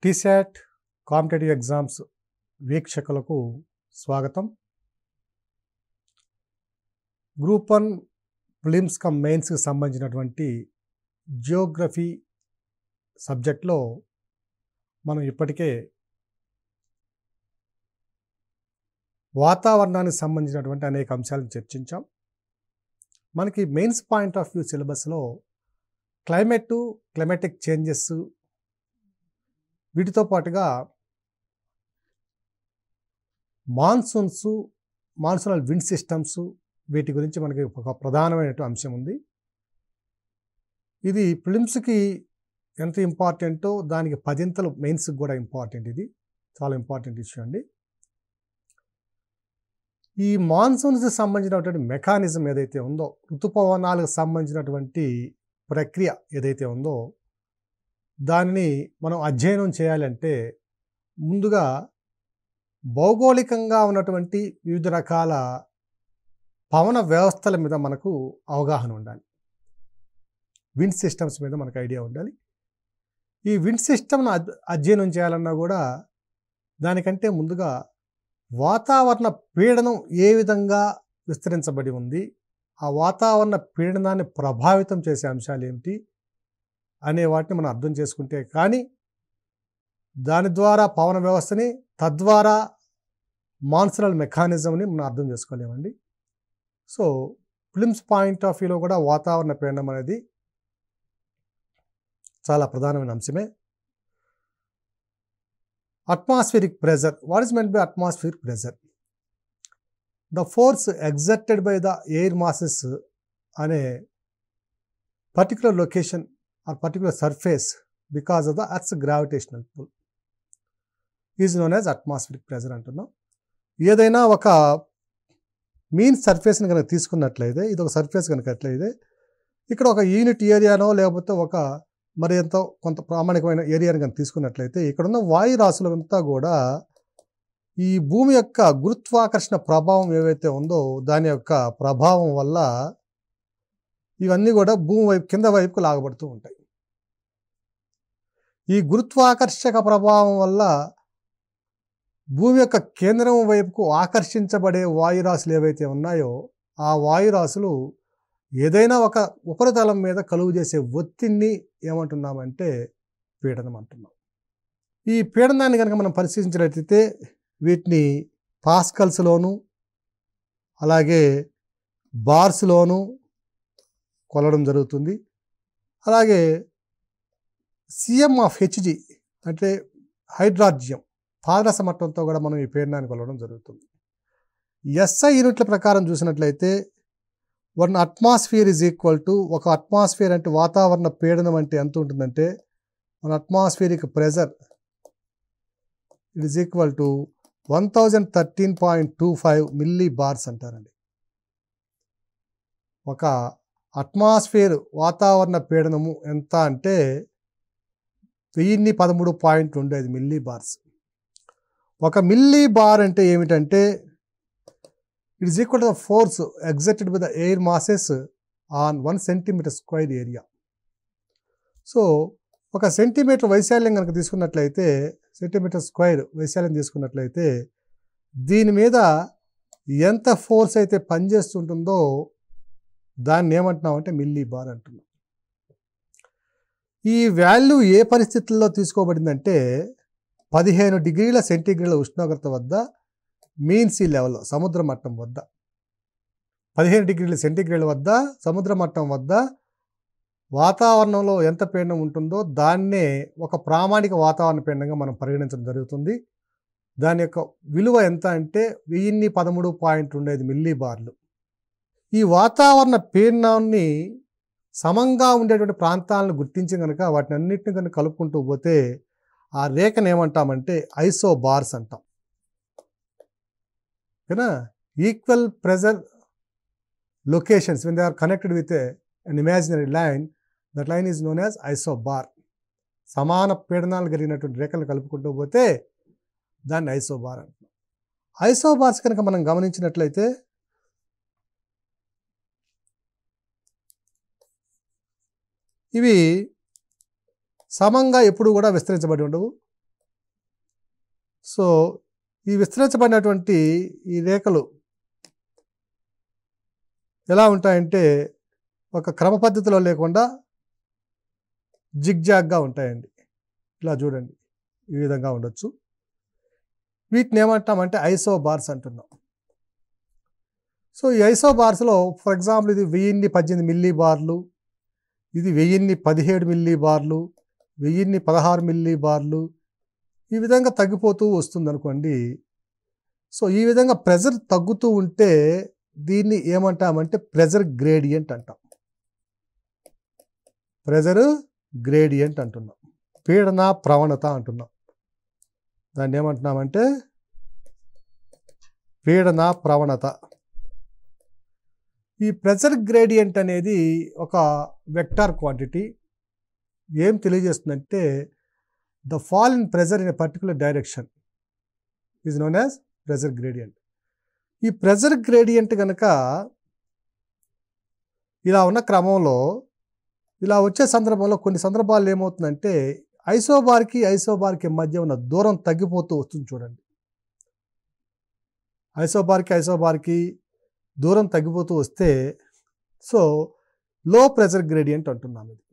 T-SAT competitive exams వీక్షకులకు స్వాగతం. Group 1 prelims come మెయిన్స్కి సంబంధించినటువంటి జియోగ్రఫీ సబ్జెక్ట్లో మనం ఇప్పటికే వాతావరణానికి సంబంధించినటువంటి అనేక అంశాలను చర్చించాం. మనకి మెయిన్స్ పాయింట్ ఆఫ్ వ్యూ సిలబస్లో క్లైమాటిక్ చేంజెస్, వీటితో పాటుగా మాన్సూనల్ విండ్ సిస్టమ్స్, వీటి గురించి మనకి ఒక ప్రధానమైనటువంటి అంశం ఉంది. ఇది ప్రిలిమ్స్కి ఎంత ఇంపార్టెంటో దానికి 10 మెయిన్స్కి కూడా ఇంపార్టెంట్. ఇది చాలా ఇంపార్టెంట్ ఇష్యూ అండి. ఈ మాన్సూన్స్కి సంబంధించినటువంటి మెకానిజం ఏదైతే ఉందో, ఋతుపవనాలకు సంబంధించినటువంటి ప్రక్రియ ఏదైతే ఉందో, దానిని మనం అధ్యయనం చేయాలంటే ముందుగా భౌగోళికంగా ఉన్నటువంటి వివిధ రకాల పవన వ్యవస్థల మీద మనకు అవగాహన ఉండాలి. విండ్ సిస్టమ్స్ మీద మనకు ఐడియా ఉండాలి. ఈ విండ్ సిస్టమ్ను అధ్యయనం చేయాలన్నా కూడా దానికంటే ముందుగా వాతావరణ పీడనం ఏ విధంగా విస్తరించబడి ఉంది, ఆ వాతావరణ పీడనాన్ని ప్రభావితం చేసే అంశాలు ఏమిటి అనే వాటిని మనం అర్థం చేసుకుంటే కానీ దాని ద్వారా పవన వ్యవస్థని, తద్వారా మాన్సూనల్ మెకానిజంని మనం అర్థం చేసుకోలేమండి. సో ప్రిలిమ్స్ పాయింట్ ఆఫ్ వ్యూలో కూడా వాతావరణ పీడనం అనేది చాలా ప్రధానమైన అంశమే. Atmospheric pressure. What is meant by atmospheric pressure? The force exerted by the air masses అనే particular location or particular surface because of the Earth's gravitational pull is known as atmospheric pressure అంటున్నాం. ఏదైనా ఒక mean సర్ఫేస్ని కనుక తీసుకున్నట్లయితే, ఇది ఒక surface కనుక అట్లయితే, ఇక్కడ ఒక యూనిట్ ఏరియానో లేకపోతే ఒక మరి ఎంతో కొంత ప్రామాణికమైన ఏరియాని కనుక తీసుకున్నట్లయితే, ఇక్కడున్న వాయు రాశులంతా కూడా ఈ భూమి యొక్క గురుత్వాకర్షణ ప్రభావం ఏవైతే ఉందో దాని యొక్క ప్రభావం వల్ల ఇవన్నీ కూడా భూమి వైపు కింద వైపుకు లాగబడుతూ ఉంటాయి. ఈ గురుత్వాకర్షక ప్రభావం వల్ల భూమి యొక్క కేంద్రం వైపుకు ఆకర్షించబడే వాయురాశులు ఏవైతే ఉన్నాయో, ఆ వాయురాశులు ఏదైనా ఒక ఉపరితలం మీద కలుగు చేసే ఒత్తిడిని ఏమంటున్నామంటే పీడనం అంటున్నాం. ఈ పీడనాన్ని కనుక మనం పరిశీలించినట్లయితే వీటిని పాస్కల్స్లోను అలాగే బార్స్లోను కొలవడం జరుగుతుంది. అలాగే CM(Hg) అంటే హైడ్రార్జియం, పాదరస మట్టంతో కూడా మనం ఈ పీడనాన్ని కొలవడం జరుగుతుంది. SI యూనిట్ల ప్రకారం చూసినట్లయితే 1 అట్మాస్ఫియర్ ఈజ్ ఈక్వల్ టు, ఒక అట్మాస్ఫియర్ అంటే వాతావరణ పీడనం అంటే ఎంత ఉంటుందంటే 1 atmospheric pressure it is equal to 1013.25 millibars అంటారండి. ఒక అట్మాస్ఫియర్ వాతావరణ పీడనము ఎంత అంటే 1013.25 మిల్లీ బార్స్. ఒక మిల్లీ బార్ అంటే ఏమిటంటే it is equal to the force exerted by the air masses on 1 centimetre square area. So ఒక సెంటీమీటర్ వైశాల్యం కనుక తీసుకున్నట్లయితే, సెంటీమీటర్ స్క్వేర్ వైశాల్యం తీసుకున్నట్లయితే దీని మీద ఎంత ఫోర్స్ అయితే పనిచేస్తుంటుందో దాన్ని ఏమంటున్నామంటే మిల్లీ బార్ అంటున్నాం. ఈ వాల్యూ ఏ పరిస్థితుల్లో తీసుకోబడిందంటే 15 డిగ్రీల సెంటీగ్రేడ్ ఉష్ణోగ్రత వద్ద మీన్ సీ లెవెల్లో, సముద్ర మట్టం వద్ద 15 డిగ్రీల సెంటీగ్రేడ్ వద్ద సముద్ర మట్టం వద్ద వాతావరణంలో ఎంత పీడనం ఉంటుందో దాన్నే ఒక ప్రామాణిక వాతావరణ పీడనంగా మనం పరిగణించడం జరుగుతుంది. దాని యొక్క విలువ ఎంత అంటే 1013.25 మిల్లీ బార్లు. ఈ వాతావరణ పీడనాన్ని సమంగా ఉండేటువంటి ప్రాంతాలను గుర్తించి కనుక వాటిని అన్నింటిని కనుక కలుపుకుంటూ పోతే ఆ రేఖను ఏమంటామంటే ఐసోబార్స్ అంటాం. ఓకేనా? Equal pressure locations when they are connected with an imaginary line, that line is known as isobar. సమాన పీడనాలు కలిగినటువంటి రేఖలను కలుపుకుంటూ పోతే దాన్ని ఐసోబార్ అంటాం. ఐసోబార్స్ కనుక మనం గమనించినట్లయితే ఇవి సమంగా ఎప్పుడు కూడా విస్తరించబడి ఉండవు. సో ఈ విస్తరించబడినటువంటి ఈ రేఖలు ఎలా ఉంటాయంటే ఒక క్రమ పద్ధతిలో లేకుండా జిగ్జాగ్గా ఉంటాయండి. ఇలా చూడండి, ఈ విధంగా ఉండొచ్చు. వీటిని ఏమంటామంటే ఐసోబార్స్ అంటున్నాం. సో ఈ ఐసోబార్స్లో ఫర్ ఎగ్జాంపుల్ ఇది 1018 మిల్లీ బార్లు, ఇది 1017 మిల్లీ బార్లు, 1016 మిల్లీ బార్లు, ఈ విధంగా తగ్గిపోతూ వస్తుంది అనుకోండి. సో ఈ విధంగా ప్రెజర్ తగ్గుతూ ఉంటే దీన్ని ఏమంటామంటే ప్రెజర్ గ్రేడియంట్ అంటాం. ప్రెజర్ గ్రేడియంట్ అంటున్నాం. పీడన ప్రవణత అంటున్నాం. దాన్ని ఏమంటున్నామంటే పీడన ప్రవణత. ఈ ప్రెజర్ గ్రేడియంట్ అనేది ఒక వెక్టార్ క్వాంటిటీ. ఏం తెలియజేస్తుందంటే the fall in pressure in a particular direction is known as pressure gradient. ఈ ప్రెజర్ గ్రేడియంట్ కనుక ఇలా ఉన్న క్రమంలో ఇలా వచ్చే సందర్భంలో కొన్ని సందర్భాల్లో ఏమవుతుందంటే ఐసోబార్కి మధ్య ఉన్న దూరం తగ్గిపోతూ వస్తుంది చూడండి. ఐసోబార్కి దూరం తగ్గిపోతూ వస్తే సో లో ప్రెజర్ గ్రేడియంట్ అంటున్నాం. ఇది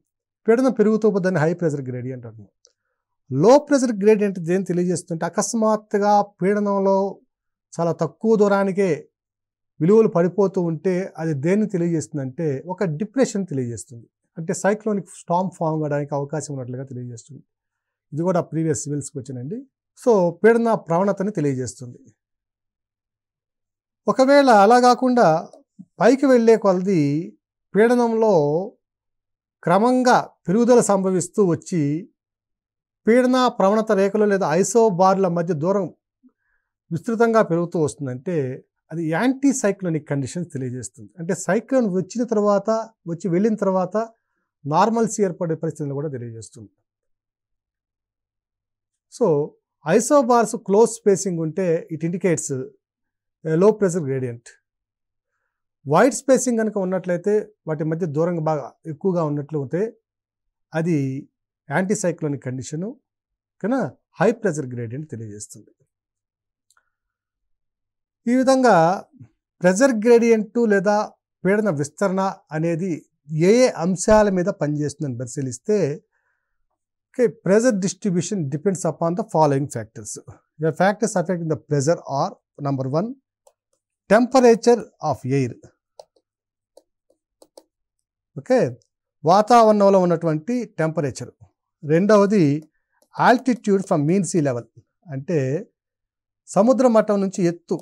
పీడనం పెరుగుతూ పోతుందని హై ప్రెజర్ గ్రేడియంట్ అంటున్నాం. లో ప్రెజర్ గ్రేడియంట్ దేని తెలియజేస్తుంటే అకస్మాత్తుగా పీడనంలో చాలా తక్కువ దూరానికే విలువలు పడిపోతూ ఉంటే అది దేన్ని తెలియజేస్తుందంటే ఒక డిప్రెషన్ తెలియజేస్తుంది. అంటే సైక్లోనిక్ స్టార్మ్ ఫామ్ అవడానికి అవకాశం ఉన్నట్లుగా తెలియజేస్తుంది. ఇది కూడా ప్రీవియస్ సివిల్స్కి వచ్చినండి. సో పీడన ప్రవణతని తెలియజేస్తుంది. ఒకవేళ అలా కాకుండా పైకి వెళ్ళే కొలది పీడనంలో క్రమంగా పెరుగుదల సంభవిస్తూ వచ్చి పీడన ప్రవణత రేఖలు లేదా ఐసోబార్ల మధ్య దూరం విస్తృతంగా పెరుగుతూ వస్తుందంటే అది యాంటీ సైక్లోనిక్ కండిషన్స్ తెలియజేస్తుంది. అంటే సైక్లోన్ వచ్చి వెళ్ళిన తర్వాత నార్మల్సీ ఏర్పడే పరిస్థితులను కూడా తెలియజేస్తుంది. సో ఐసోబార్స్ క్లోజ్ స్పేసింగ్ ఉంటే ఇట్ ఇండికేట్స్ లో ప్రెజర్ గ్రేడియంట్. వైడ్ స్పేసింగ్ కనుక ఉన్నట్లయితే వాటి మధ్య దూరంగా బాగా ఎక్కువగా ఉన్నట్లు ఉంటే అది యాంటీ సైక్లోనిక్ కండిషను కన్నా హై ప్రెజర్ గ్రేడియంట్ తెలియజేస్తుంది. ఈ విధంగా ప్రెజర్ గ్రేడియంట్ లేదా పీడన విస్తరణ అనేది ఏ అంశాల మీద పనిచేస్తుందని పరిశీలిస్తే pressure distribution depends upon the following factors. The factors affecting the pressure are number 1 temperature of air. Okay, వాతావరణంలో ఉన్నటువంటి టెంపరేచర్. రెండవది altitude from mean sea level, అంటే సముద్ర మట్టం నుంచి ఎత్తు.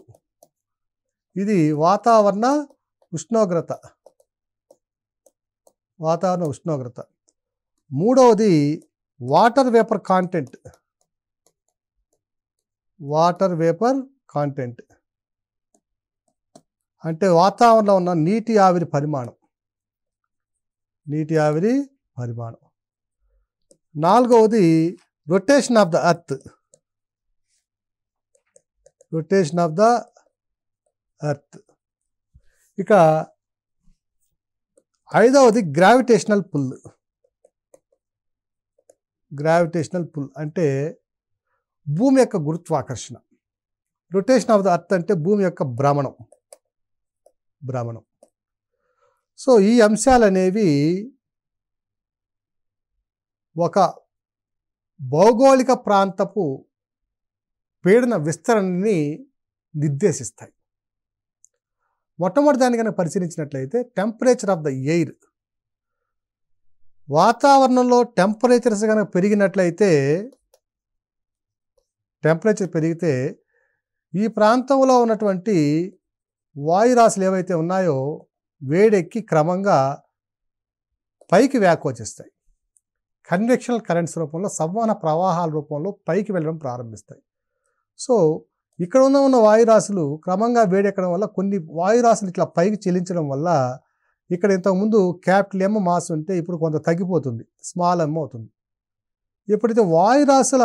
ఇది వాతావరణ ఉష్ణోగ్రత. మూడవది వాటర్ వేపర్ కాంటెంట్, అంటే వాతావరణంలో ఉన్న నీటి ఆవిరి పరిమాణం. నాలుగవది రొటేషన్ ఆఫ్ ద ఎర్త్. ఇక ఐదవది గ్రావిటేషనల్ పుల్. అంటే భూమి యొక్క గురుత్వాకర్షణ. రొటేషన్ ఆఫ్ ద ఎర్త్ అంటే భూమి యొక్క భ్రమణం. సో ఈ అంశాలు అనేవి ఒక భౌగోళిక ప్రాంతపు పీడన విస్తరణని నిర్దేశిస్తాయి. మొట్టమొదటి దాన్ని కనుక పరిశీలించినట్లయితే టెంపరేచర్ ఆఫ్ ద ఎయిర్. వాతావరణంలో టెంపరేచర్స్ కనుక పెరిగితే ఈ ప్రాంతంలో ఉన్నటువంటి వాయురాశులు ఏవైతే ఉన్నాయో వేడెక్కి క్రమంగా పైకి వ్యాకోచిస్తాయి. కన్వెక్షనల్ కరెంట్స్ రూపంలో, సంవహన ప్రవాహాల రూపంలో పైకి వెళ్ళడం ప్రారంభిస్తాయి. సో ఇక్కడ ఉన్న వాయురాశులు క్రమంగా వేడెక్కడం వల్ల కొన్ని వాయురాశులు ఇట్లా పైకి చెల్లించడం వల్ల ఇక్కడ ఇంతకుముందు క్యాపిటల్ M మాస్ ఉంటే ఇప్పుడు కొంత తగ్గిపోతుంది, స్మాల్ m అవుతుంది. ఎప్పుడైతే వాయురాశుల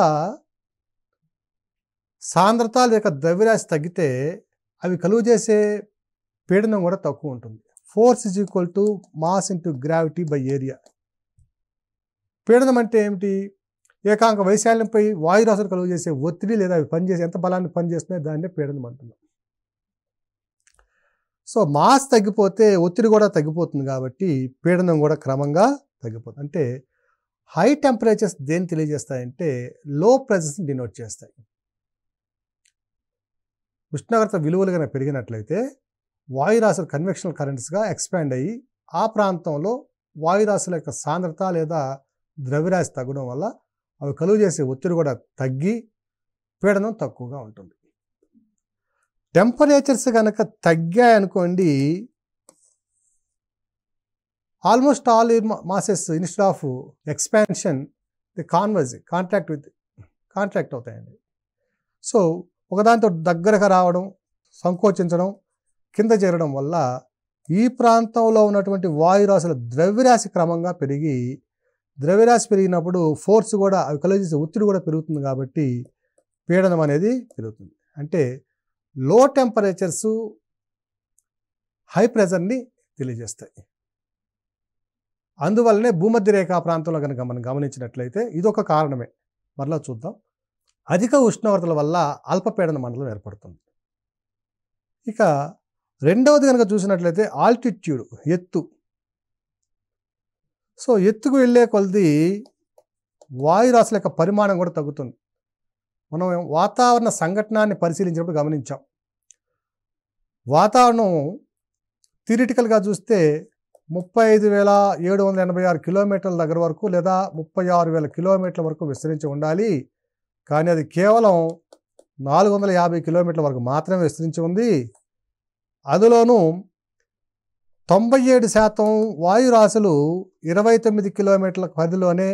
సాంద్రత లేక ద్రవ్యరాశి తగ్గితే అవి కలుగు చేసే పీడనం కూడా తక్కువ ఉంటుంది. Force is equal to mass into gravity by area. పీడనం అంటే ఏమిటి? ఏకాంక వైశాల్యంపై వాయురాశులు కలుగు చేసే ఒత్తిడి లేదా అవి పనిచేసే ఎంత బలాన్ని పనిచేస్తున్నాయో దాన్నే పీడనం అంటున్నాం. సో మాస్ తగ్గిపోతే ఒత్తిడి కూడా తగ్గిపోతుంది కాబట్టి పీడనం కూడా క్రమంగా తగ్గిపోతుంది. అంటే హై టెంపరేచర్స్ దేన్ని తెలియజేస్తాయంటే లో ప్రెజర్స్ని డినోట్ చేస్తాయి. ఉష్ణోగ్రత విలువలు కనుక పెరిగినట్లయితే వాయురాశులు కన్వెక్షనల్ కరెంట్స్గా ఎక్స్పాండ్ అయ్యి ఆ ప్రాంతంలో వాయురాశుల యొక్క సాంద్రత లేదా ద్రవ్యరాశి తగ్గడం వల్ల అవి కలుగు చేసే ఒత్తిడి కూడా తగ్గి పీడనం తక్కువగా ఉంటుంది. టెంపరేచర్స్ కనుక తగ్గాయనుకోండి, almost all masses instead of expansion the contract అవుతాయండి. సో ఒకదాంతో దగ్గరగా రావడం, సంకోచించడం, కింద చేరడం వల్ల ఈ ప్రాంతంలో ఉన్నటువంటి వాయురాశుల ద్రవ్యరాశి క్రమంగా పెరిగి, ద్రవ్యరాశి పెరిగినప్పుడు ఫోర్స్ కూడా అవి కలుగు చేసే ఒత్తిడి కూడా పెరుగుతుంది కాబట్టి పీడనం అనేది పెరుగుతుంది. అంటే లో టెంపరేచర్స్ హై ప్రెజర్ని తెలియజేస్తాయి. అందువల్లనే భూమధ్య రేఖా ప్రాంతంలో కనుక మనం గమనించినట్లయితే ఇదొక కారణమే. మరలా చూద్దాం. అధిక ఉష్ణోగ్రతల వల్ల అల్పపీడన మండలం ఏర్పడుతుంది. ఇక రెండవది కనుక చూసినట్లయితే ఆల్టిట్యూడ్, ఎత్తు. సో ఎత్తుకు వెళ్ళే కొలది వాయురాశుల యొక్క పరిమాణం కూడా తగ్గుతుంది. మనం వాతావరణ సంఘటనాన్ని పరిశీలించినప్పుడు గమనించాం. వాతావరణం థియరిటికల్గా చూస్తే 35,786 కిలోమీటర్ల దగ్గర వరకు లేదా 36,000 కిలోమీటర్ల వరకు విస్తరించి ఉండాలి. కానీ అది కేవలం 450 కిలోమీటర్ల వరకు మాత్రమే విస్తరించి ఉంది. అందులోనూ 97% వాయురాశులు 29 కిలోమీటర్ల పరిధిలోనే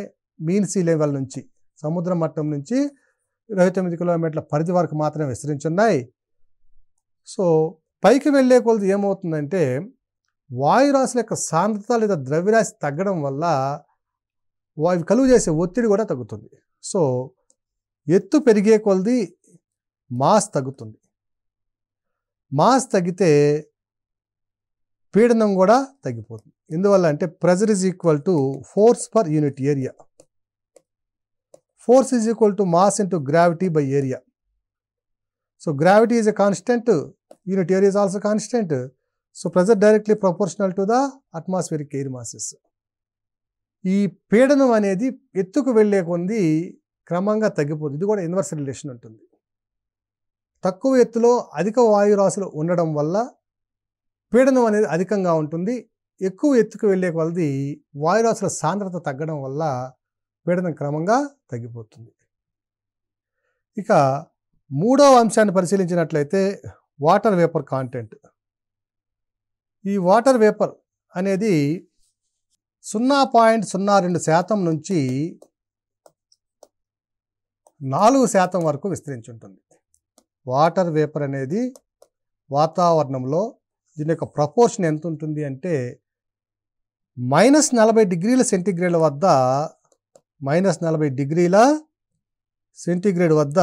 మీన్ సీ లెవెల్ నుంచి, సముద్ర మట్టం నుంచి 29 కిలోమీటర్ల పరిధి వరకు మాత్రమే విస్తరించున్నాయి. సో పైకి వెళ్ళే కొలది ఏమవుతుందంటే వాయురాశుల యొక్క సాంద్రత లేదా ద్రవ్యరాశి తగ్గడం వల్ల అవి కలుగు చేసే ఒత్తిడి కూడా తగ్గుతుంది. సో ఎత్తు పెరిగే కొలది మాస్ తగ్గుతుంది. మాస్ తగ్గితే పీడనం కూడా తగ్గిపోతుంది. ఎందువల్ల అంటే pressure is equal to force per unit area. Force is equal to mass into gravity by area. So gravity is a constant, unit area is also constant. So pressure directly proportional to the atmospheric air masses. ఈ పీడనం అనేది ఎత్తుకు వెళ్ళే కొంది క్రమంగా తగ్గిపోతుంది. ఇది కూడా ఇన్వర్స్ రిలేషన్ ఉంటుంది. తక్కువ ఎత్తులో అధిక వాయురాశులు ఉండడం వల్ల పీడనం అనేది అధికంగా ఉంటుంది. ఎక్కువ ఎత్తుకు వెళ్ళే కొలది వాయురాశుల సాంద్రత తగ్గడం వల్ల పీడనం క్రమంగా తగ్గిపోతుంది. ఇక మూడవ అంశాన్ని పరిశీలించినట్లయితే వాటర్ వేపర్ కాంటెంట్. ఈ వాటర్ వేపర్ అనేది 0.02% నుంచి 4% వరకు విస్తరించి ఉంటుంది. వాటర్ వేపర్ అనేది వాతావరణంలో దీని యొక్క ప్రపోర్షన్ ఎంత ఉంటుంది అంటే -40 డిగ్రీల సెంటీగ్రేడ్ వద్ద -40 డిగ్రీల సెంటీగ్రేడ్ వద్ద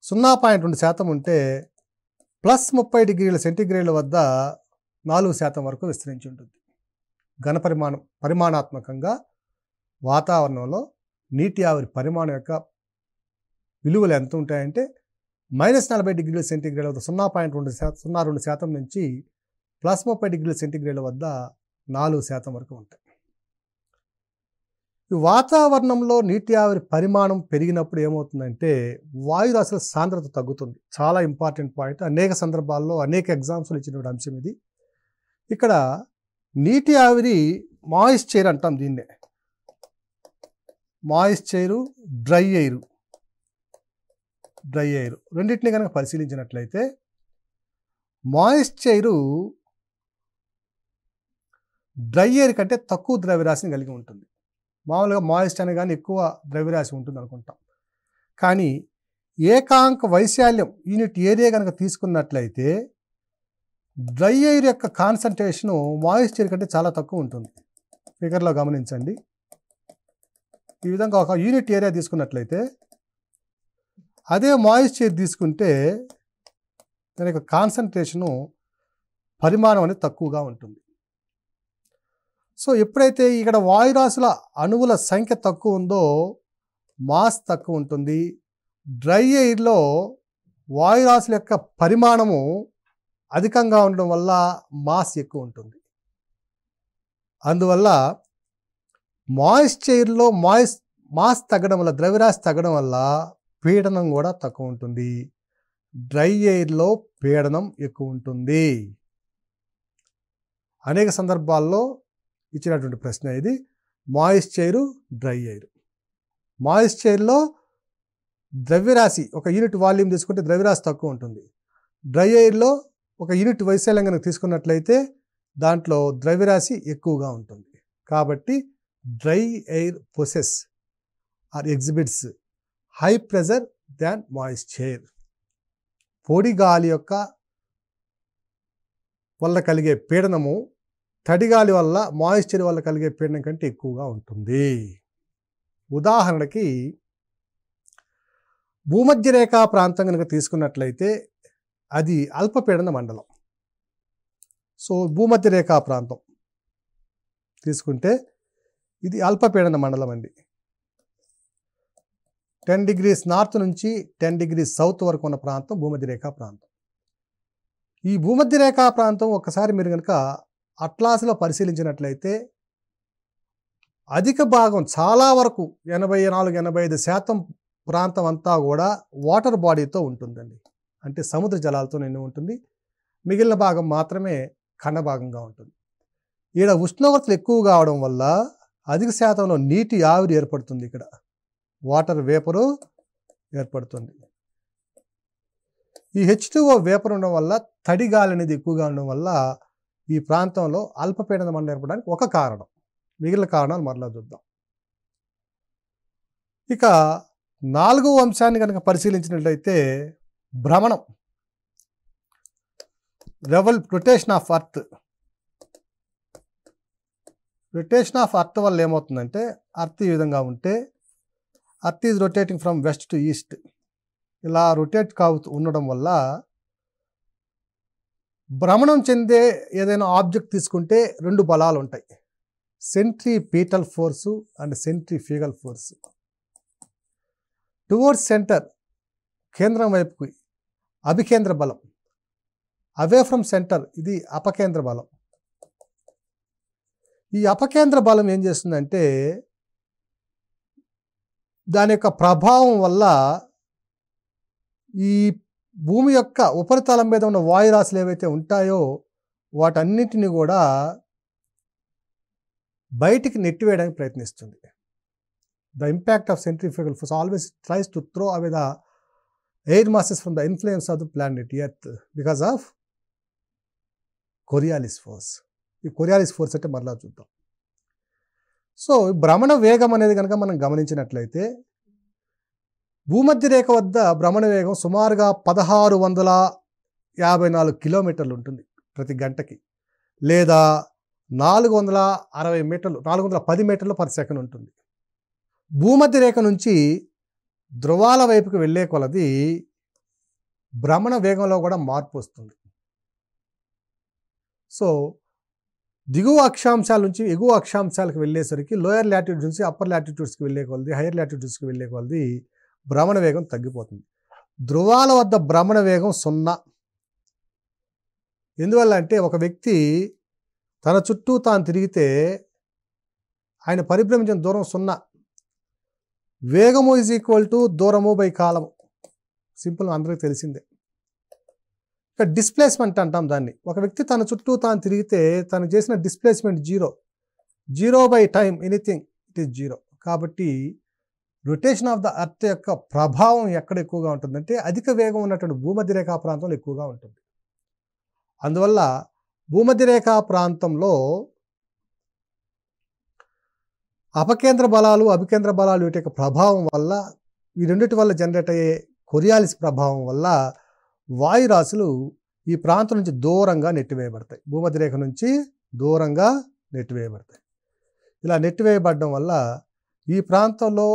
0.2% ఉంటే +30 డిగ్రీల సెంటీగ్రేడ్ వద్ద 4% వరకు విస్తరించి ఉంటుంది. ఘన పరిమాణాత్మకంగా వాతావరణంలో నీటి ఆవిరి పరిమాణం యొక్క విలువలు ఎంత ఉంటాయంటే -40 డిగ్రీల సెంటీగ్రేడ్ వద్ద 0.02% నుంచి +30 డిగ్రీల సెంటీగ్రేడ్ వద్ద 4% వరకు ఉంటాయి. ఈ వాతావరణంలో నీటి ఆవిరి పరిమాణం పెరిగినప్పుడు ఏమవుతుందంటే వాయురాశుల సాంద్రత తగ్గుతుంది. చాలా ఇంపార్టెంట్ పాయింట్. అనేక సందర్భాల్లో అనేక ఎగ్జామ్స్లు ఇచ్చినటువంటి అంశం ఇది. ఇక్కడ నీటి ఆవిరి మాయిశ్చర్ అంటాం దీన్నే. మాయిశ్చరు, డ్రై ఎయిర్ రెండింటిని కనుక పరిశీలించినట్లయితే మాయిశ్చరు డ్రై ఎయిర్ కంటే తక్కువ ద్రవ్యరాశిని కలిగి ఉంటుంది. మామూలుగా మాయిస్ట్ అనే కానీ ఎక్కువ ద్రవ్యరాశి ఉంటుంది అనుకుంటాం. కానీ ఏకాంక వైశాల్యం యూనిట్ ఏరియా కనుక తీసుకున్నట్లయితే డ్రై ఎయిర్ యొక్క కాన్సన్ట్రేషను మాయిశ్చర్ కంటే చాలా తక్కువ ఉంటుంది. ఫిగర్లో గమనించండి. ఈ విధంగా ఒక యూనిట్ ఏరియా తీసుకున్నట్లయితే అదే మాయిశ్చర్ తీసుకుంటే దాని యొక్క కాన్సన్ట్రేషను పరిమాణం అనేది తక్కువగా ఉంటుంది. సో ఎప్పుడైతే ఇక్కడ వాయురాశుల అణువుల సంఖ్య తక్కువ ఉందో మాస్ తక్కువ ఉంటుంది. డ్రై ఎయిర్లో వాయురాశుల యొక్క పరిమాణము అధికంగా ఉండడం వల్ల మాస్ ఎక్కువ ఉంటుంది. అందువల్ల మాయిశ్చర్లో మాస్ తగ్గడం వల్ల, ద్రవ్యరాశి తగ్గడం వల్ల పీడనం కూడా తక్కువ ఉంటుంది. డ్రై ఎయిర్లో పీడనం ఎక్కువ ఉంటుంది. అనేక సందర్భాల్లో ఇచ్చినటువంటి ప్రశ్న ఇది. Moisture, dry air. మాయిశ్చర్లో ద్రవ్యరాశి ఒక యూనిట్ వాల్యూమ్ తీసుకుంటే ద్రవ్యరాశి తక్కువ ఉంటుంది. డ్రై ఎయిర్లో ఒక యూనిట్ వైశాల్యం కనుక తీసుకున్నట్లయితే దాంట్లో ద్రవ్యరాశి ఎక్కువగా ఉంటుంది. కాబట్టి dry air possess or exhibits high pressure than moisture. పొడి గాలి యొక్క వల్ల కలిగే పీడనము తడి గాలి వల్ల, మాయిశ్చర్ వల్ల కలిగే పీడనం కంటే ఎక్కువగా ఉంటుంది. ఉదాహరణకి భూమధ్య రేఖా ప్రాంతం కనుక తీసుకున్నట్లయితే అది అల్పపీడన మండలం. సో భూమధ్య రేఖా ప్రాంతం తీసుకుంటే ఇది అల్పపీడన మండలం అండి. 10 degrees నార్త్ నుంచి 10 degrees సౌత్ వరకు ఉన్న ప్రాంతం భూమధ్య రేఖా ప్రాంతం. ఈ భూమధ్య రేఖా ప్రాంతం ఒక్కసారి మీరు కనుక అట్లాస్లో పరిశీలించినట్లయితే అధిక భాగం, చాలా వరకు 84-85% ప్రాంతం అంతా కూడా వాటర్ బాడీతో ఉంటుందండి. అంటే సముద్ర జలాలతో నిండి ఉంటుంది. మిగిలిన భాగం మాత్రమే ఖండ భాగంగా ఉంటుంది. ఈడ ఉష్ణోగ్రతలు ఎక్కువ కావడం వల్ల అధిక శాతంలో నీటి ఆవిరి ఏర్పడుతుంది. ఇక్కడ వాటర్ వేపరు ఏర్పడుతుంది. ఈ H2O వేపర్ ఉండడం వల్ల, తడి గాలి అనేది ఎక్కువగా ఉండడం వల్ల ఈ ప్రాంతంలో అల్పపీడన మండలం ఏర్పడడానికి ఒక కారణం. మిగిలిన కారణాలు మరలా చూద్దాం. ఇక 4వ అంశాన్ని కనుక పరిశీలించినట్లయితే భ్రమణం, rotation of earth. Rotation of earth వల్ల ఏమవుతుందంటే, అర్త్ ఈ విధంగా ఉంటే earth is rotating from west to east. ఇలా రొటేట్ కావుతూ ఉండడం వల్ల భ్రమణం చెందే ఏదైనా ఆబ్జెక్ట్ తీసుకుంటే 2 బలాలు ఉంటాయి. Centripetal force and centrifugal force. Towards centre, కేంద్రం వైపుకి అభికేంద్ర బలం. అవే ఫ్రమ్ సెంటర్, ఇది అపకేంద్ర బలం. ఈ అపకేంద్ర బలం ఏం చేస్తుందంటే, దాని యొక్క ప్రభావం వల్ల ఈ భూమి యొక్క ఉపరితలం మీద ఉన్న వాయురాశులు ఏవైతే ఉంటాయో వాటన్నిటిని కూడా బయటికి నెట్టివేయడానికి ప్రయత్నిస్తుంది. The impact of centrifugal force always tries to throw away the air masses from the influence of the planet earth because of Coriolis force. ఈ కొరియాలిస్ ఫోర్స్ అంటే మరలా చూద్దాం. సో భ్రమణ వేగం అనేది కనుక మనం గమనించినట్లయితే భూమధ్య రేఖ వద్ద భ్రమణ వేగం సుమారుగా 1654 కిలోమీటర్లు ఉంటుంది ప్రతి గంటకి, లేదా 460 మీటర్లు, 410 మీటర్లు పర్ సెకండ్ ఉంటుంది. భూమధ్య రేఖ నుంచి ధ్రువాల వైపుకి వెళ్ళే కొలది భ్రమణ వేగంలో కూడా మార్పు వస్తుంది. సో దిగువ అక్షాంశాల నుంచి ఎగువ అక్షాంశాలకు వెళ్ళేసరికి లోయర్ లాటిట్యూడ్స్ నుంచి అప్పర్ లాటిట్యూడ్స్కి వెళ్ళే కొలది, హైయర్ లాటిట్యూడ్స్కి వెళ్ళే కొలది భ్రమణ వేగం తగ్గిపోతుంది. ధ్రువాల వద్ద భ్రమణ వేగం 0. ఎందువల్ల అంటే ఒక వ్యక్తి తన చుట్టూ తాను తిరిగితే ఆయన పరిభ్రమించిన దూరం 0. వేగము ఈజ్ ఈక్వల్ టు దూరము బై కాలము. సింపుల్, అందరికీ తెలిసిందే. ఇక డిస్ప్లేస్మెంట్ అంటాం దాన్ని. ఒక వ్యక్తి తన చుట్టూ తాను తిరిగితే తను చేసిన displacement 0 by time anything it is 0. కాబట్టి రొటేషన్ ఆఫ్ ద అర్త్ యొక్క ప్రభావం ఎక్కడ ఎక్కువగా ఉంటుందంటే అధిక వేగం ఉన్నటువంటి భూమధ్య రేఖా ప్రాంతంలో ఎక్కువగా ఉంటుంది. అందువల్ల భూమధ్య రేఖా ప్రాంతంలో అపకేంద్ర బలాలు, అభికేంద్ర బలాలు వీటి యొక్క ప్రభావం వల్ల, ఈ రెండింటి వల్ల జనరేట్ అయ్యే కొరియాలిస్ ప్రభావం వల్ల వాయురాశులు ఈ ప్రాంతం నుంచి దూరంగా నెట్టివేయబడతాయి. భూమధ్య రేఖ నుంచి దూరంగా నెట్టివేయబడతాయి. ఇలా నెట్టివేయబడడం వల్ల ఈ ప్రాంతంలో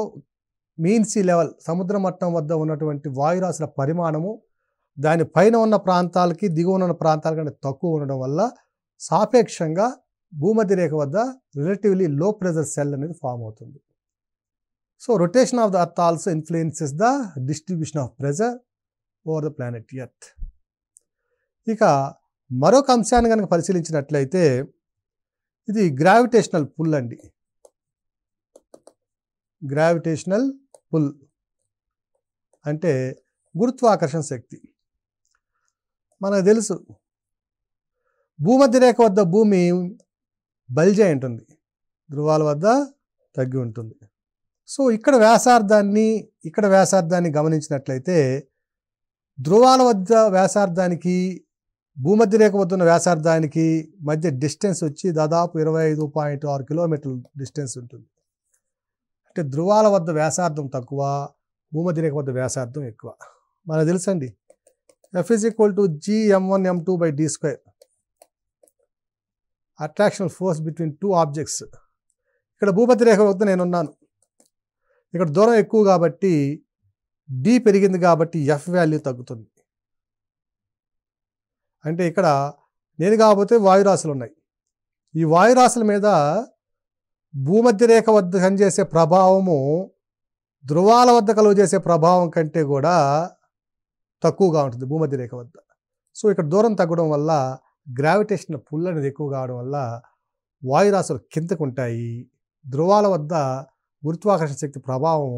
మీన్ సీ లెవెల్, సముద్ర మట్టం వద్ద ఉన్నటువంటి వాయురాశుల పరిమాణము దాని పైన ఉన్న ప్రాంతాలకి దిగువన ఉన్న ప్రాంతాల కంటే తక్కువ ఉండడం వల్ల సాపేక్షంగా భూమధ్య రేఖ వద్ద రిలేటివ్లీ లో ప్రెజర్ సెల్ అనేది ఫామ్ అవుతుంది. So rotation of the earth also influences the distribution of pressure over the planet earth. ఇక మరొక అంశాన్ని కనుక పరిశీలించినట్లయితే ఇది గ్రావిటేషనల్ పుల్ అండి. గ్రావిటేషనల్ పుల్ అంటే గురుత్వాకర్షణ శక్తి. మనకు తెలుసు భూమధ్య రేఖ వద్ద భూమి బల్జ్ అయి ఉంటుంది, ధ్రువాల వద్ద తగ్గి ఉంటుంది. సో ఇక్కడ వ్యాసార్థాన్ని గమనించినట్లయితే ధ్రువాల వద్ద వ్యాసార్థానికి భూమధ్య రేఖ వద్ద ఉన్న వ్యాసార్థానికి మధ్య డిస్టెన్స్ వచ్చి దాదాపు 25.6 కిలోమీటర్ల డిస్టెన్స్ ఉంటుంది. అంటే ధ్రువాల వద్ద వ్యాసార్థం తక్కువ, భూమధ్య రేఖ వద్ద వ్యాసార్థం ఎక్కువ. మనకు తెలుసండి F is equal to Gm1 m2 by d². Attractional force between two objects. ఇక్కడ భూమధ్య రేఖ వద్ద నేనున్నాను, ఇక్కడ దూరం ఎక్కువ కాబట్టి d పెరిగింది కాబట్టి F వాల్యూ తగ్గుతుంది. అంటే ఇక్కడ నేను కాకపోతే వాయురాశులు ఉన్నాయి. ఈ వాయురాశుల మీద భూమధ్య రేఖ వద్ద పనిచేసే ప్రభావము ధ్రువాల వద్ద కలుగజేసే ప్రభావం కంటే కూడా తక్కువగా ఉంటుంది భూమధ్య రేఖ వద్ద. సో ఇక్కడ దూరం తగ్గడం వల్ల గ్రావిటేషన్ పుల్ అనేది ఎక్కువ కావడం వల్ల వాయురాశులు కిందకు ఉంటాయి. ధ్రువాల వద్ద గురుత్వాకర్షణ శక్తి ప్రభావం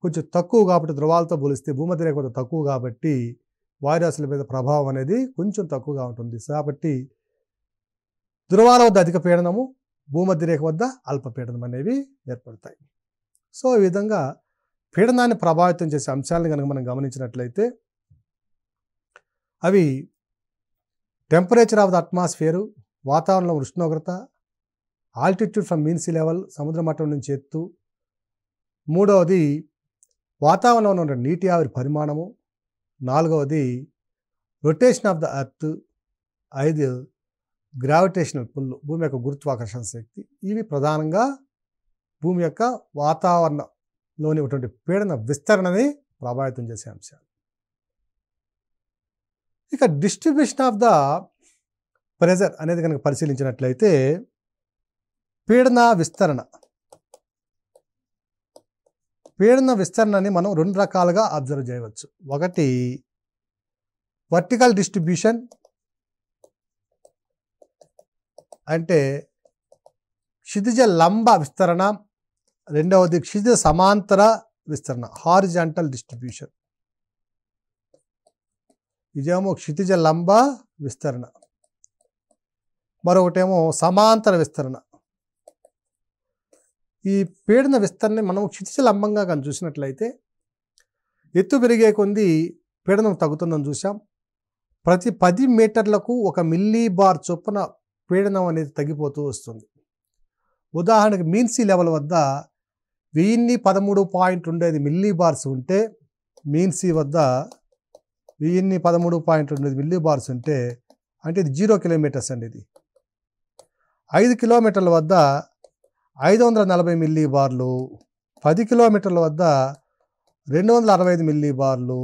కొంచెం తక్కువ కాబట్టి ధ్రువాలతో పోలిస్తే భూమధ్య రేఖ వద్ద తక్కువ కాబట్టి వాయురాశుల మీద ప్రభావం అనేది కొంచెం తక్కువగా ఉంటుంది. కాబట్టి ధ్రువాల వద్ద అధిక పీడనము, భూమధ్య రేఖ వద్ద అల్పపీడనం అనేవి ఏర్పడతాయి. సో ఈ విధంగా పీడనాన్ని ప్రభావితం చేసే అంశాలను కనుక మనం గమనించినట్లయితే అవి టెంపరేచర్ ఆఫ్ ద అట్మాస్ఫియరు, వాతావరణంలో ఉష్ణోగ్రత, altitude from mean sea level, సముద్ర మట్టం నుంచి ఎత్తు, మూడవది వాతావరణంలో ఉన్న నీటి ఆవిరి పరిమాణము, నాలుగవది rotation of the earth, 5 gravitational pull, భూమి యొక్క గురుత్వాకర్షణ శక్తి. ఇవి ప్రధానంగా భూమి యొక్క వాతావరణంలోని ఉన్నటువంటి పీడన విస్తరణని ప్రభావితం చేసే అంశాలు. ఇక డిస్ట్రిబ్యూషన్ ఆఫ్ ద ప్రెజర్ అనేది కనుక పరిశీలించినట్లయితే పీడన విస్తరణని మనం 2 రకాలుగా అబ్జర్వ్ చేయవచ్చు. ఒకటి వర్టికల్ డిస్ట్రిబ్యూషన్, అంటే క్షితిజ లంబ విస్తరణ. రెండవది క్షితిజ సమాంతర విస్తరణ, హారిజాంటల్ డిస్ట్రిబ్యూషన్. ఇదేమో క్షితిజ లంబ విస్తరణ, మరొకటేమో సమాంతర విస్తరణ. ఈ పీడన విస్తరణ మనం క్షితిజ లంబంగా కానీ చూసినట్లయితే ఎత్తు పెరిగే కొద్దీ పీడనం తగ్గుతుందని చూసాం. ప్రతి 10 మీటర్లకు 1 మిల్లీబార్ చొప్పున పీడనం అనేది తగ్గిపోతూ వస్తుంది. ఉదాహరణకి మీన్ సీ లెవెల్ వద్ద 1013.25 మిల్లీబార్స్ ఉంటే, మీన్ సీ వద్ద 1013.25 మిల్లీబార్స్ ఉంటే అంటే ఇది 0 కిలోమీటర్స్ అండి. ఇది 5 కిలోమీటర్ల వద్ద 540 మిల్లీబార్లు, 10 కిలోమీటర్ల వద్ద 265 మిల్లీబార్లు,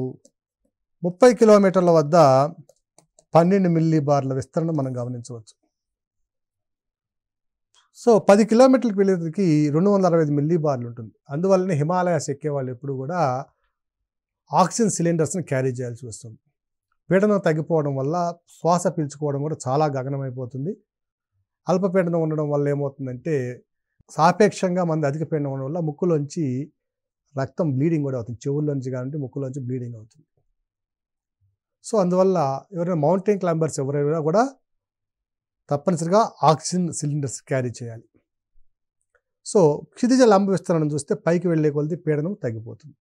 30 కిలోమీటర్ల వద్ద 12 మిల్లీబార్ల విస్తరణ మనం గమనించవచ్చు. సో 10 కిలోమీటర్లకు వెళ్ళేసరికి 265 మిల్లీబార్లు ఉంటుంది. అందువల్లనే హిమాలయాస్ ఎక్కే వాళ్ళు ఎప్పుడు కూడా ఆక్సిజన్ సిలిండర్స్ని క్యారీ చేయాల్సి వస్తుంది. పీడనం తగ్గిపోవడం వల్ల శ్వాస పీల్చుకోవడం కూడా చాలా గగనమైపోతుంది. అల్పపీడనం ఉండడం వల్ల ఏమవుతుందంటే సాపేక్షంగా మంది అధిక పీడనం ఉండడం వల్ల ముక్కులోంచి రక్తం బ్లీడింగ్ కూడా అవుతుంది. చెవుల్లోంచి కాబట్టి ముక్కులోంచి బ్లీడింగ్ అవుతుంది. సో అందువల్ల ఎవరైనా మౌంటైన్ క్లైంబర్స్ ఎవరైనా కూడా తప్పనిసరిగా ఆక్సిజన్ సిలిండర్స్ క్యారీ చేయాలి. సో క్షితిజ లంబ విస్తరణ చూస్తే పైకి వెళ్ళే కొలది పీడనం తగ్గిపోతుంది.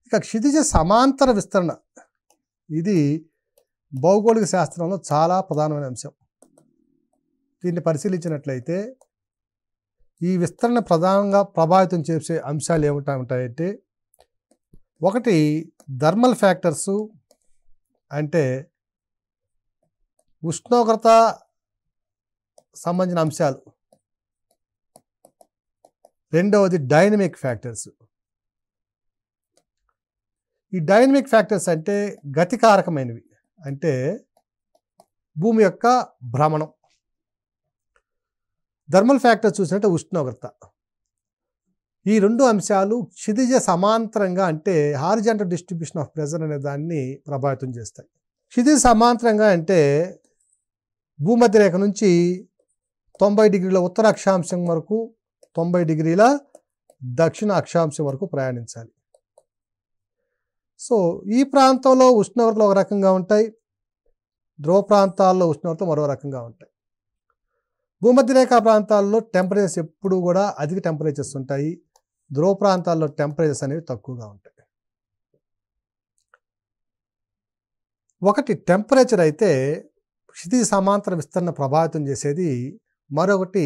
ఇక క్షితిజ సమాంతర విస్తరణ, ఇది భౌగోళిక శాస్త్రంలో చాలా ప్రధానమైన అంశం. దీన్ని పరిశీలించినట్లయితే ఈ విస్తరణ ప్రధానంగా ప్రభావితం చేసే అంశాలు ఏమిటాయంటే, ఒకటి థర్మల్ ఫ్యాక్టర్సు, అంటే ఉష్ణోగ్రత సంబంధించిన అంశాలు. రెండవది డైనమిక్ ఫ్యాక్టర్స్. ఈ డైనమిక్ ఫ్యాక్టర్స్ అంటే గతికారకమైనవి, అంటే భూమి యొక్క భ్రమణం. థర్మల్ ఫ్యాక్టర్ చూసినట్టే ఉష్ణోగ్రత. ఈ 2 అంశాలు క్షితిజ సమాంతరంగా అంటే హారిజాంటల్ డిస్ట్రిబ్యూషన్ ఆఫ్ ప్రెజర్ అనే దాన్ని ప్రభావితం చేస్తాయి. క్షితిజ సమాంతరంగా అంటే భూమధ్య రేఖ నుంచి 90 డిగ్రీల ఉత్తర అక్షాంశం వరకు 90 డిగ్రీల దక్షిణ అక్షాంశం వరకు ప్రయాణించాలి. సో ఈ ప్రాంతంలో ఉష్ణోగ్రతలు ఒక రకంగా ఉంటాయి, ధ్రువ ప్రాంతాల్లో ఉష్ణోగ్రత మరో రకంగా ఉంటాయి. భూమధ్య రేఖా ప్రాంతాల్లో టెంపరేచర్స్ ఎప్పుడు కూడా అధిక టెంపరేచర్స్ ఉంటాయి, ధ్రువ ప్రాంతాల్లో టెంపరేచర్స్ అనేవి తక్కువగా ఉంటాయి. ఒకటి టెంపరేచర్ అయితే క్షితిజ సమాంతర విస్తరణ ప్రభావితం చేసేది, మరొకటి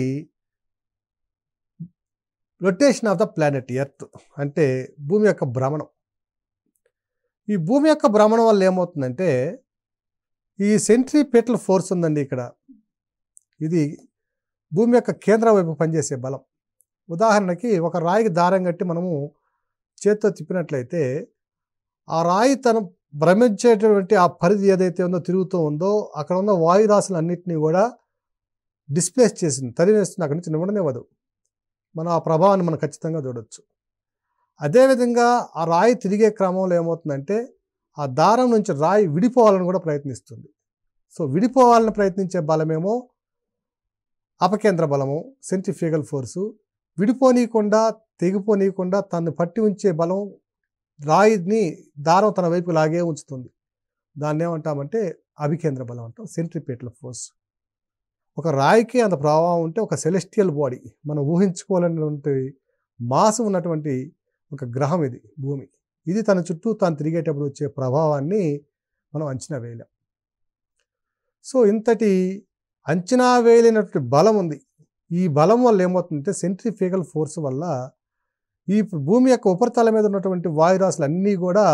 rotation of the planet earth అంటే భూమి యొక్క భ్రమణం. ఈ భూమి యొక్క భ్రమణం వల్ల ఏమవుతుందంటే ఈ సెంట్రిపెటల్ ఫోర్స్ ఉందండి ఇక్కడ, ఇది భూమి యొక్క కేంద్రం వైపు పనిచేసే బలం. ఉదాహరణకి ఒక రాయికి దారం కట్టి మనము చేత్తో తిప్పినట్లయితే ఆ రాయి తను భ్రమించేటువంటి ఆ పరిధి ఏదైతే ఉందో తిరుగుతూ ఉందో అక్కడ ఉన్న వాయురాశులు అన్నింటినీ కూడా డిస్ప్లేస్ చేసింది, తరివేస్తుంది, అక్కడి నుంచి నివ్వడనివ్వదు. మనం ఆ ప్రభావాన్ని మనం ఖచ్చితంగా చూడవచ్చు. అదేవిధంగా ఆ రాయి తిరిగే క్రమంలో ఏమవుతుందంటే ఆ దారం నుంచి రాయి విడిపోవాలని కూడా ప్రయత్నిస్తుంది. సో విడిపోవాలని ప్రయత్నించే బలమేమో అపకేంద్ర బలము, సెంట్రిఫ్యూగల్ ఫోర్సు. విడిపోనీయకుండా తెగిపోనీయకుండా తను పట్టి ఉంచే బలం రాయిని దారం తన వైపు లాగే ఉంచుతుంది. దాన్ని ఏమంటామంటే అభికేంద్ర బలం అంటాం, సెంట్రిపెటల్ ఫోర్స్. ఒక రాయికి అంత ప్రభావం ఉంటే ఒక సెలెస్టియల్ బాడీ, మనం ఊహించుకోవాలనేటువంటి మాస్ ఉన్నటువంటి ఒక గ్రహం ఇది భూమి, ఇది తన చుట్టూ తాను తిరిగేటప్పుడు వచ్చే ప్రభావాన్ని మనం అంచనా వేయలేం. సో ఇంతటి అంచనా వేయలేనటువంటి బలం ఉంది. ఈ బలం వల్ల ఏమవుతుందంటే సెంట్రిఫ్యూగల్ ఫోర్స్ వల్ల ఈ భూమి యొక్క ఉపరితలం మీద ఉన్నటువంటి వాయురాశులు అన్నీ కూడా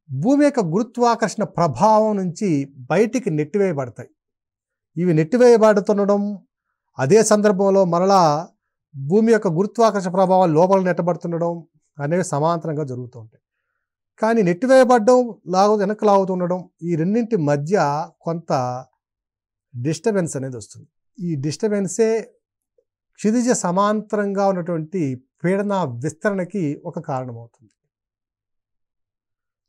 భూమి యొక్క గురుత్వాకర్షణ ప్రభావం నుంచి బయటికి నెట్టివేయబడతాయి. ఇవి నెట్టివేయబడుతుండడం, అదే సందర్భంలో మరలా భూమి యొక్క గురుత్వాకర్షణ ప్రభావాలు లోపల నెట్టబడుతుండడం అనేవి సమాంతరంగా జరుగుతూ ఉంటాయి. కానీ నెట్టివేయబడడం వెనక్కి లాగుతుండడం, ఈ రెండింటి మధ్య కొంత డిస్టర్బెన్స్ అనేది వస్తుంది. ఈ డిస్టర్బెన్సే క్షితిజ సమాంతరంగా ఉన్నటువంటి పీడన విస్తరణకి ఒక కారణమవుతుంది.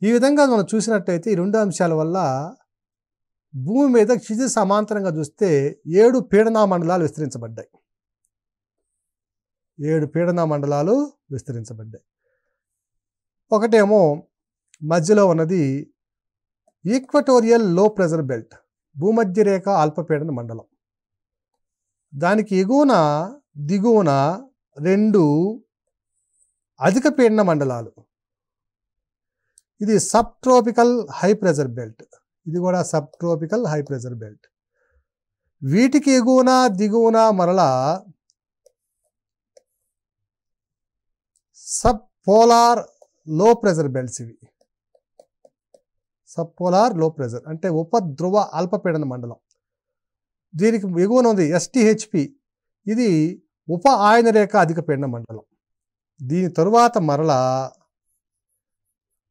ఈ విధంగా మనం చూసినట్టయితే ఈ 2 అంశాల వల్ల భూమి మీద క్షితిజ సమాంతరంగా చూస్తే 7 పీడనా మండలాలు విస్తరించబడ్డాయి. 7 పీడనా మండలాలు విస్తరించబడ్డాయి. ఒకటేమో మధ్యలో ఉన్నది ఈక్వటోరియల్ లో ప్రెజర్ బెల్ట్, భూమధ్య రేఖ అల్పపీడన మండలం. దానికి ఎగువన దిగువన 2 అధిక పీడన మండలాలు. ఇది sub tropical high pressure belt, ఇది కూడా sub tropical high pressure belt. వీటికి ఎగువన దిగువన మరలా సబ్ పోలార్ లో ప్రెజర్ బెల్ట్స్. ఇవి సబ్ పోలార్ లో ప్రెజర్ అంటే ఉపధ్రువ అల్పపీడన మండలం. దీనికి ఎగువన ఉంది ఎస్టిహెచ్పి, ఇది ఉప ఆయన రేఖ అధిక పీడన మండలం. దీని తరువాత మరలా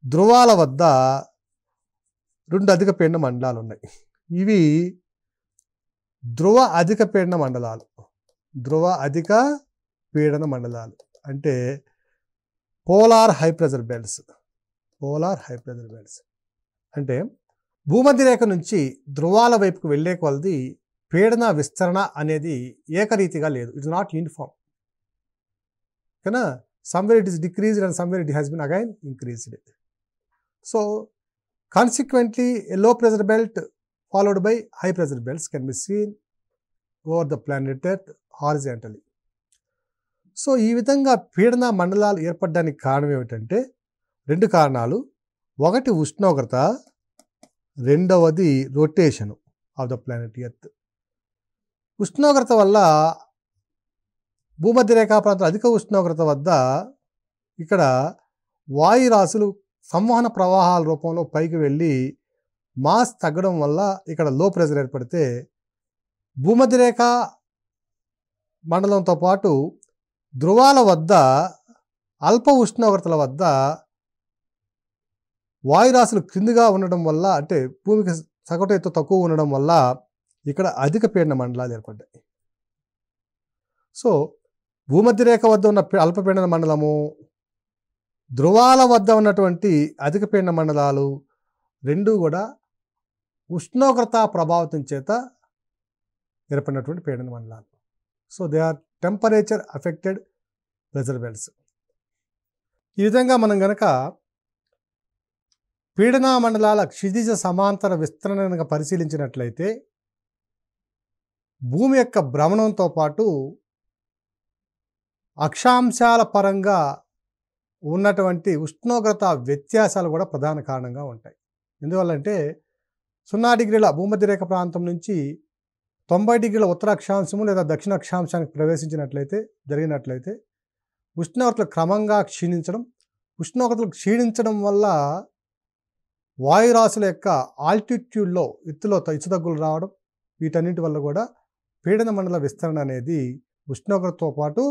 ధ్రువాల వద్ద 2 అధిక పీడన మండలాలు ఉన్నాయి. ఇవి ధ్రువ అధిక పీడన మండలాలు. ధ్రువ అధిక పీడన మండలాలు అంటే polar high pressure belts. Polar high pressure belts అంటే భూమధ్య రేఖ నుంచి ధ్రువాల వైపుకు వెళ్ళే కొలది పీడన విస్తరణ అనేది ఏకరీతిగా లేదు. It's not uniform. ఓకేనా, somewhere it is decreased and somewhere it has been again increased. So consequently a low pressure belt followed by high pressure belts can be seen over the planet Earth horizontally. So ఈ విధంగా పీడన మండలాలు ఏర్పడడానికి కారణం ఏమిటంటే 2 కారణాలు. ఒకటి ఉష్ణోగ్రత, రెండవది rotation of the planet earth. ఉష్ణోగ్రత వల్ల భూమధ్య రేఖా ప్రాంతం అధిక ఉష్ణోగ్రత వద్ద ఇక్కడ వాయురాశులు సంవహన ప్రవాహాల రూపంలో పైకి వెళ్ళి మాస్ తగ్గడం వల్ల ఇక్కడ లో ప్రెజర్ ఏర్పడితే, భూమధ్య రేఖ మండలంతో పాటు ధ్రువాల వద్ద అల్ప ఉష్ణోగ్రతల వద్ద వాయురాశులు క్రిందిగా ఉండడం వల్ల, అంటే భూమికి సగటు ఎత్తు తక్కువ ఉండడం వల్ల ఇక్కడ అధిక పీడన మండలాలు ఏర్పడ్డాయి. సో భూమధ్యరేఖ వద్ద ఉన్న అల్పపీడన మండలము, ధ్రువాల వద్ద ఉన్నటువంటి అధిక పీడన మండలాలు రెండూ కూడా ఉష్ణోగ్రత ప్రభావితం చేత ఏర్పడినటువంటి పీడన మండలాలు. So they are temperature affected pressure belts. ఈ విధంగా మనం గనక పీడన మండలాల క్షితిజ సమాంతర విస్తరణను పరిశీలించినట్లయితే భూమి యొక్క భ్రమణంతో పాటు అక్షాంశాల పరంగా ఉన్నటువంటి ఉష్ణోగ్రత వ్యత్యాసాలు కూడా ప్రధాన కారణంగా ఉంటాయి. ఎందువల్లంటే 0 డిగ్రీల భూమధ్యరేఖ ప్రాంతం నుంచి 90 డిగ్రీల ఉత్తర అక్షాంశము లేదా దక్షిణ అక్షాంశానికి జరిగినట్లయితే ఉష్ణోగ్రతలు క్రమంగా క్షీణించడం, ఉష్ణోగ్రతలు క్షీణించడం వల్ల వాయురాశుల యొక్క ఆల్టిట్యూడ్లో హెచ్చుతగ్గులు రావడం, వీటన్నిటి వల్ల కూడా పీడన మండల విస్తరణ అనేది ఉష్ణోగ్రతతో పాటు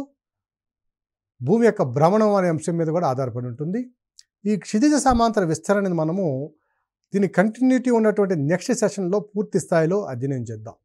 భూమి యొక్క భ్రమణం అనే అంశం మీద కూడా ఆధారపడి ఉంటుంది. ఈ క్షితిజ సమాంతర విస్తరణని మనము దీని కంటిన్యూటీ ఉన్నటువంటి నెక్స్ట్ సెషన్లో పూర్తి స్థాయిలో అధ్యయనం చేద్దాం.